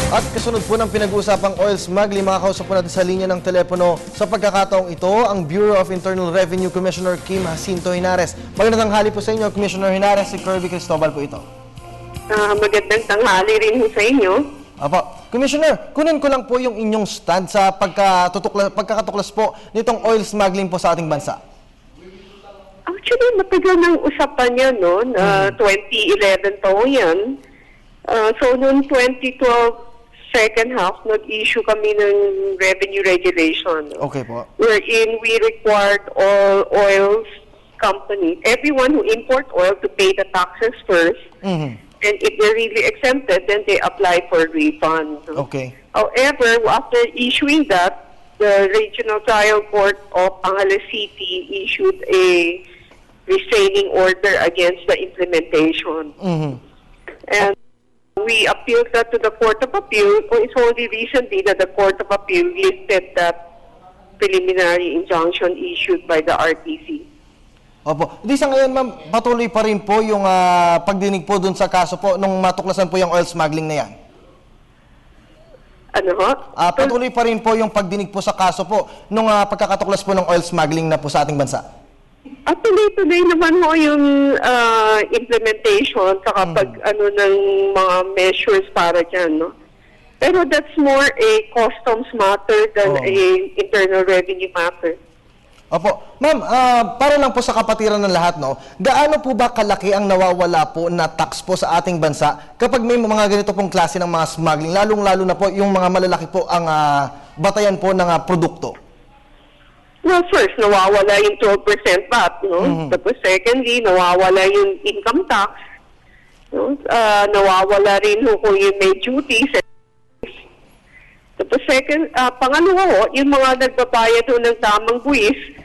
At kasunod po ng pinag-uusapang oil smuggling, makakausap po natin sa linya ng telepono sa pagkakataong ito, ang Bureau of Internal Revenue Commissioner Kim Jacinto Henares. Magandang tanghali po sa inyo, Commissioner Henares, si Kirby Cristobal po ito. Magandang tanghali rin sa inyo. Apo. Commissioner, kunin ko lang po yung inyong stand sa pagkakatuklas po nitong oil smuggling po sa ating bansa. Actually, matagal ng usapan yan, no? 2011 pa yan. So, noong 2012, second half, nag-issue kami ng revenue regulation. Okay po. Wherein we required all oil companies, everyone who import oil, to pay the taxes first. And if they're really exempted, then they apply for refund. Okay. However, after issuing that, the Regional Trial Court of Angeles City issued a restraining order against the implementation. And we appealed that to the Court of Appeal. It's only recently that the Court of Appeal lifted that preliminary injunction issued by the RTC. Opo. Di sa ngayon, ma'am, patuloy pa rin po yung pagdinig po dun sa kaso po nung matuklasan po yung oil smuggling na yan. Ano ho? Patuloy pa rin po yung pagdinig po sa kaso po nung pagkakatuklas po ng oil smuggling na po sa ating bansa. At tuloy-tuloy naman ho yung implementation saka ng mga measures para dyan, no? Pero that's more a customs matter than a internal revenue matter. Opo. Ma'am, para lang po sa kapatiran ng lahat, no, gaano po ba kalaki ang nawawala po na tax po sa ating bansa kapag may mga ganito pong klase ng mga smuggling, lalong-lalo na po yung mga malalaki po ang batayan po ng produkto? Well, first, nawawala yung 12% VAT, no? Tapos secondly, nawawala yung income tax, no? Nawawala rin kung yung may duties. Tapos pangalawa ho, yung mga nagbabayad ho ng tamang buwis,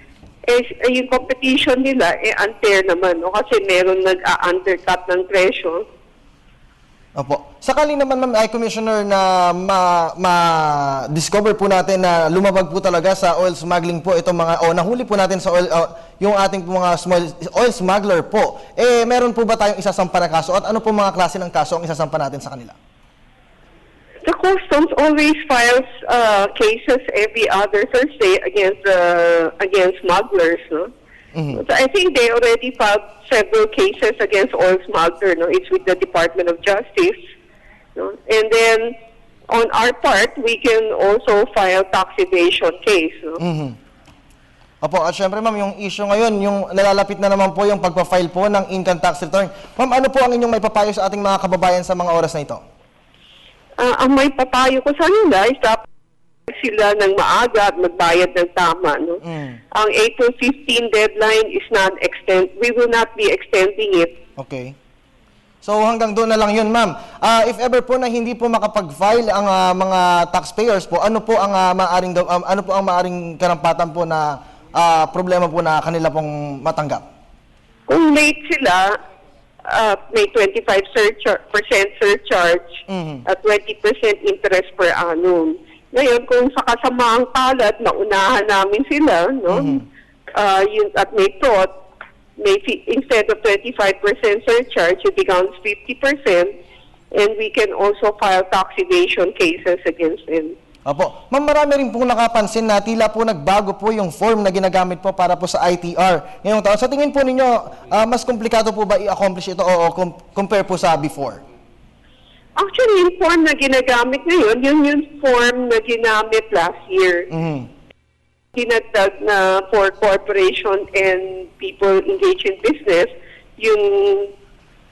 yung competition nila, unfair naman, no? Kasi meron nag-undercut ng presyo. Opo. Sakali naman, ma'am, Commissioner, na ma-discover po natin na lumabag po talaga sa oil smuggling po itong mga, nahuli po natin sa oil, yung ating po mga oil smuggler po, meron po ba tayong isasampa na kaso at ano po mga klase ng kaso ang isasampa natin sa kanila? The Customs always files cases every other Thursday against smugglers, no? So I think they already filed several cases against oil smuggler, no? It's with the Department of Justice, no? And then on our part, we can also file tax evasion case, no? Opo, at syempre ma'am, yung issue ngayon, yung nalalapit na naman po yung pagpa-file po ng income tax return. Ma'am, ano po ang inyong may papayo sa ating mga kababayan sa mga oras na ito? Ang may papayo ko sa nila is dapat sila ng maaga at magbayad ng tama, no? Ang April 15 deadline is not we will not be extending it. Okay. So hanggang doon na lang yun, ma'am. If ever po na hindi po makapag-file ang mga taxpayers po, ano po ang maaring karampatan po na problema po na kanila pong matanggap? Kung late sila, may 25% surcharge at 20% interest per annum. Ngayon, kung sa kasamaang palad, naunahan namin sila, no? At may fraud, instead of 25% surcharge, it becomes 50%, and we can also file tax evasion cases against them. Opo. Ma'am, marami rin po nakapansin na tila po nagbago po yung form na ginagamit po para po sa ITR ngayong taon. Sa tingin po ninyo, mas komplikado po ba i-accomplish ito o compare po sa before? Actually, yung form na ginagamit ngayon, yun yung form na ginamit last year. Dinagdag na for corporation and people engaged in business, yung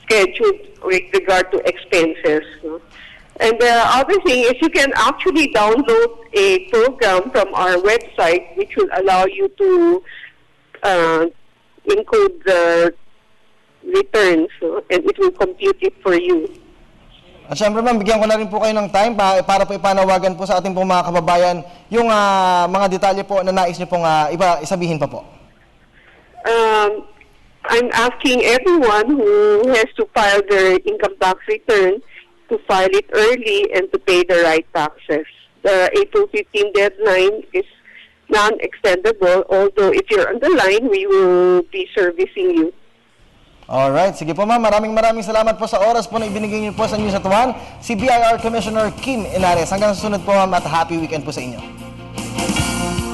scheduled with regard to expenses. No? And the other thing is you can actually download a program from our website which will allow you to encode the returns, no? And it will compute it for you. At syempre ma'am, bigyan ko na rin po kayo ng time para po ipanawagan po sa ating po mga kababayan yung mga detalye po na nais niyo pong isabihin pa po. I'm asking everyone who has to file their income tax return to file it early and to pay the right taxes. The April 15 deadline is non-extendable, although if you're on the line, we will be servicing you. Alright, sige po ma'am. Maraming salamat po sa oras po na ibinigay niyo po sa News at 1. Si BIR Commissioner Kim Inares. Hanggang sa sunod po ma'am at happy weekend po sa inyo.